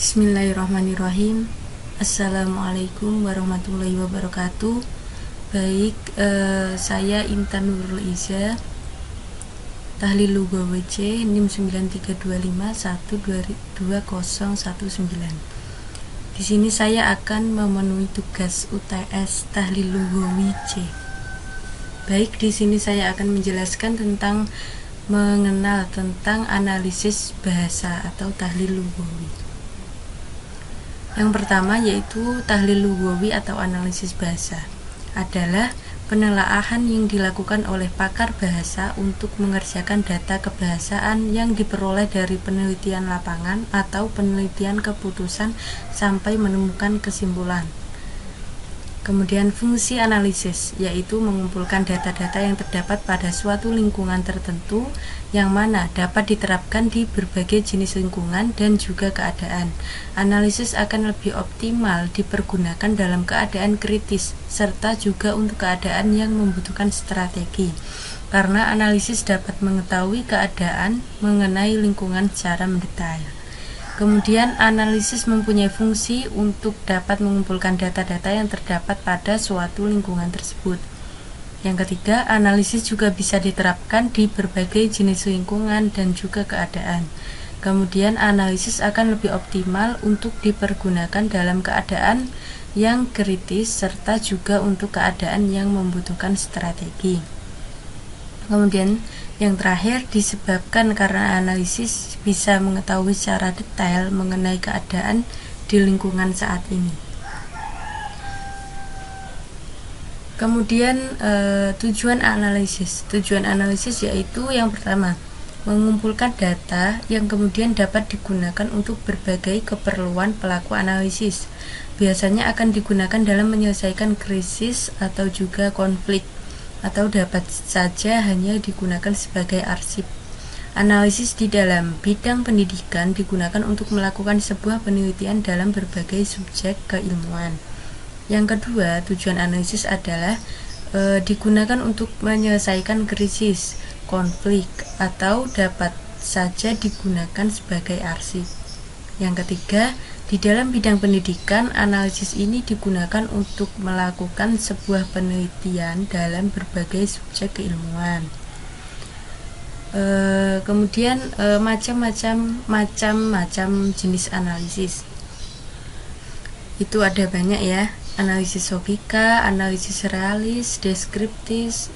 Bismillahirrahmanirrahim. Assalamualaikum warahmatullahi wabarakatuh. Baik, saya Intan Nurul Iza, Tahlil Lughawi C, NIM 9325122019. Di sini saya akan memenuhi tugas UTS Tahlil Lughawi C. Baik, di sini saya akan menjelaskan tentang mengenal tentang analisis bahasa atau tahlil lughawi. Yang pertama yaitu tahlil lughawi atau analisis bahasa adalah penelaahan yang dilakukan oleh pakar bahasa untuk mengerjakan data kebahasaan yang diperoleh dari penelitian lapangan atau penelitian keputusan sampai menemukan kesimpulan. Kemudian fungsi analisis yaitu mengumpulkan data-data yang terdapat pada suatu lingkungan tertentu yang mana dapat diterapkan di berbagai jenis lingkungan dan juga keadaan. Analisis akan lebih optimal dipergunakan dalam keadaan kritis serta juga untuk keadaan yang membutuhkan strategi, karena analisis dapat mengetahui keadaan mengenai lingkungan secara mendetail. Kemudian analisis mempunyai fungsi untuk dapat mengumpulkan data-data yang terdapat pada suatu lingkungan tersebut. Yang ketiga, analisis juga bisa diterapkan di berbagai jenis lingkungan dan juga keadaan. Kemudian analisis akan lebih optimal untuk dipergunakan dalam keadaan yang kritis serta juga untuk keadaan yang membutuhkan strategi. Kemudian yang terakhir, disebabkan karena analisis bisa mengetahui secara detail mengenai keadaan di lingkungan saat ini. Kemudian tujuan analisis. Tujuan analisis yaitu yang pertama, mengumpulkan data yang kemudian dapat digunakan untuk berbagai keperluan pelaku analisis. Biasanya akan digunakan dalam menyelesaikan krisis atau juga konflik, atau dapat saja hanya digunakan sebagai arsip. Analisis di dalam bidang pendidikan digunakan untuk melakukan sebuah penelitian dalam berbagai subjek keilmuan. Yang kedua, tujuan analisis adalah digunakan untuk menyelesaikan krisis, konflik, atau dapat saja digunakan sebagai arsip. Yang ketiga, di dalam bidang pendidikan, analisis ini digunakan untuk melakukan sebuah penelitian dalam berbagai subjek keilmuan. Kemudian macam-macam jenis analisis. Itu ada banyak ya. Analisis logika, analisis realis, deskriptif,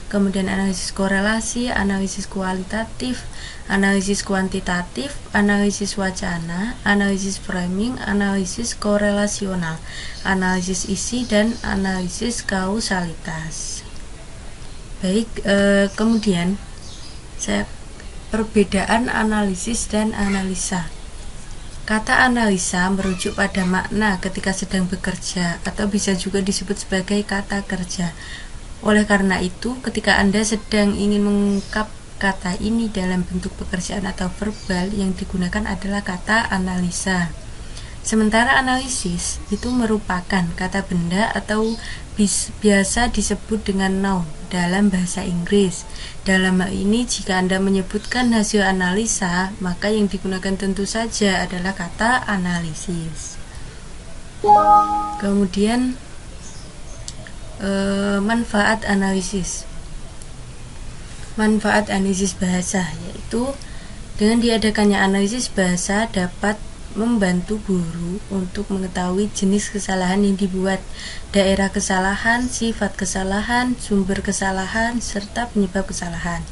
kemudian analisis korelasi, analisis kualitatif, analisis kuantitatif, analisis wacana, analisis framing, analisis korelasional, analisis isi, dan analisis kausalitas. Baik, kemudian perbedaan analisis dan analisa. Kata analisa merujuk pada makna ketika sedang bekerja atau bisa juga disebut sebagai kata kerja. Oleh karena itu, ketika Anda sedang ingin mengungkap kata ini dalam bentuk pekerjaan atau verbal, yang digunakan adalah kata analisa. Sementara analisis itu merupakan kata benda atau biasa disebut dengan noun dalam bahasa Inggris. Dalam hal ini, jika Anda menyebutkan hasil analisa, maka yang digunakan tentu saja adalah kata analisis. Kemudian manfaat analisis. Manfaat analisis bahasa yaitu dengan diadakannya analisis bahasa dapat membantu guru untuk mengetahui jenis kesalahan yang dibuat, daerah kesalahan, sifat kesalahan, sumber kesalahan, serta penyebab kesalahan.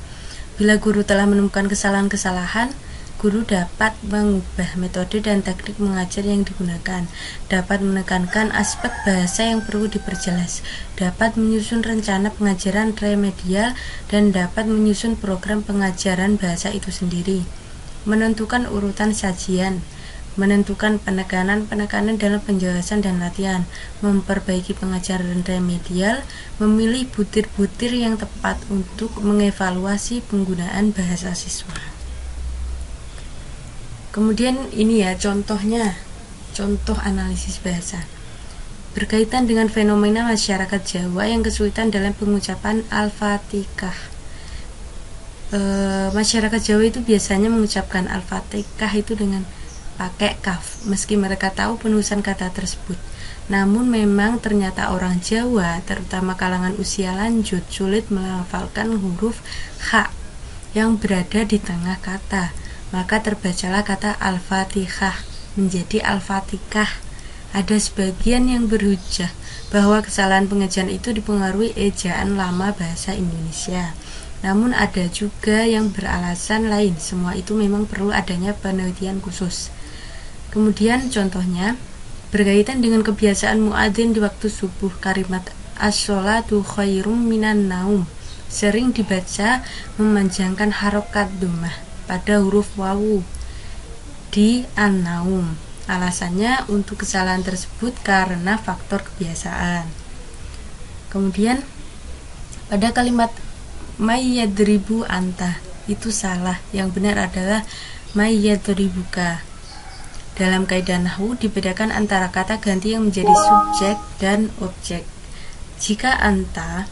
Bila guru telah menemukan kesalahan-kesalahan, guru dapat mengubah metode dan teknik mengajar yang digunakan, dapat menekankan aspek bahasa yang perlu diperjelas, dapat menyusun rencana pengajaran remedial, dan dapat menyusun program pengajaran bahasa itu sendiri, menentukan urutan sajian, menentukan penekanan dalam penjelasan dan latihan, memperbaiki pengajaran remedial, memilih butir-butir yang tepat untuk mengevaluasi penggunaan bahasa siswa. Kemudian ini ya contohnya, contoh analisis bahasa. Berkaitan dengan fenomena masyarakat Jawa yang kesulitan dalam pengucapan Al-Fatihah. masyarakat Jawa itu biasanya mengucapkan Al-Fatihah itu dengan pakai kaf, meski mereka tahu penulisan kata tersebut. Namun memang ternyata orang Jawa, terutama kalangan usia lanjut, sulit melafalkan huruf H yang berada di tengah kata. Maka terbacalah kata Al-Fatihah menjadi Al-Fatihah. Ada sebagian yang berhujjah bahwa kesalahan pengejaan itu dipengaruhi ejaan lama bahasa Indonesia. Namun ada juga yang beralasan lain. Semua itu memang perlu adanya penelitian khusus. Kemudian contohnya berkaitan dengan kebiasaan muadzin di waktu subuh, kalimat as-sholatu khairum minan naum sering dibaca memanjangkan harokat dhammah pada huruf wawu di an-naum. Alasannya untuk kesalahan tersebut karena faktor kebiasaan. Kemudian pada kalimat mayyadribu anta itu salah, yang benar adalah mayyadribuka. Dalam kaidah nahwu dibedakan antara kata ganti yang menjadi subjek dan objek. Jika anta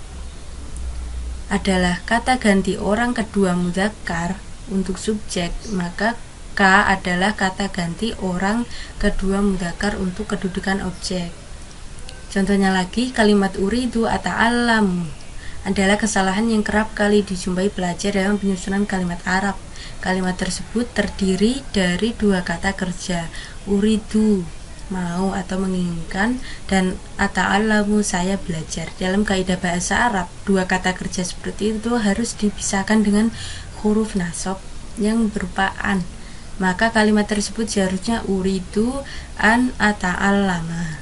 adalah kata ganti orang kedua mudzakkar untuk subjek, maka K adalah kata ganti orang kedua mudzakkar untuk kedudukan objek. Contohnya lagi, kalimat uridu ata'allamu adalah kesalahan yang kerap kali dijumpai pelajar dalam penyusunan kalimat Arab. Kalimat tersebut terdiri dari dua kata kerja, uridu mau atau menginginkan, dan ata'allamu saya belajar. Dalam kaidah bahasa Arab, dua kata kerja seperti itu harus dipisahkan dengan huruf nasab yang berupa an. Maka kalimat tersebut seharusnya uridu an ata'allama.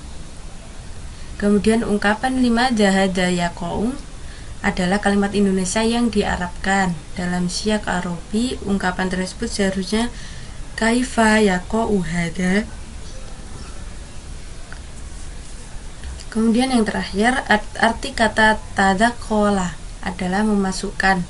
Kemudian ungkapan lima jahada yaqa'u adalah kalimat Indonesia yang diarabkan. Dalam syiak Arabi, ungkapan tersebut seharusnya kaifa yaqa'u hada. Kemudian yang terakhir, arti kata tadakkola adalah memasukkan.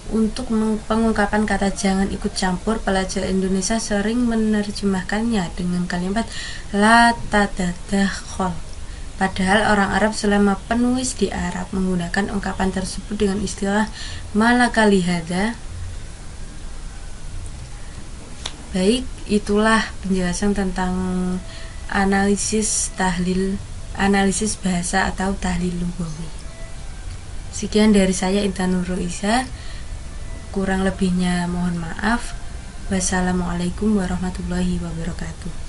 Untuk pengungkapan kata jangan ikut campur, pelajar Indonesia sering menerjemahkannya dengan kalimat la tadadakhol. Padahal orang Arab selama penulis di Arab menggunakan ungkapan tersebut dengan istilah malakali hada. Baik, itulah penjelasan tentang analisis bahasa atau tahlil lughawi. Sekian dari saya, Intan Nurul Isa. Kurang lebihnya mohon maaf. Wassalamualaikum warahmatullahi wabarakatuh.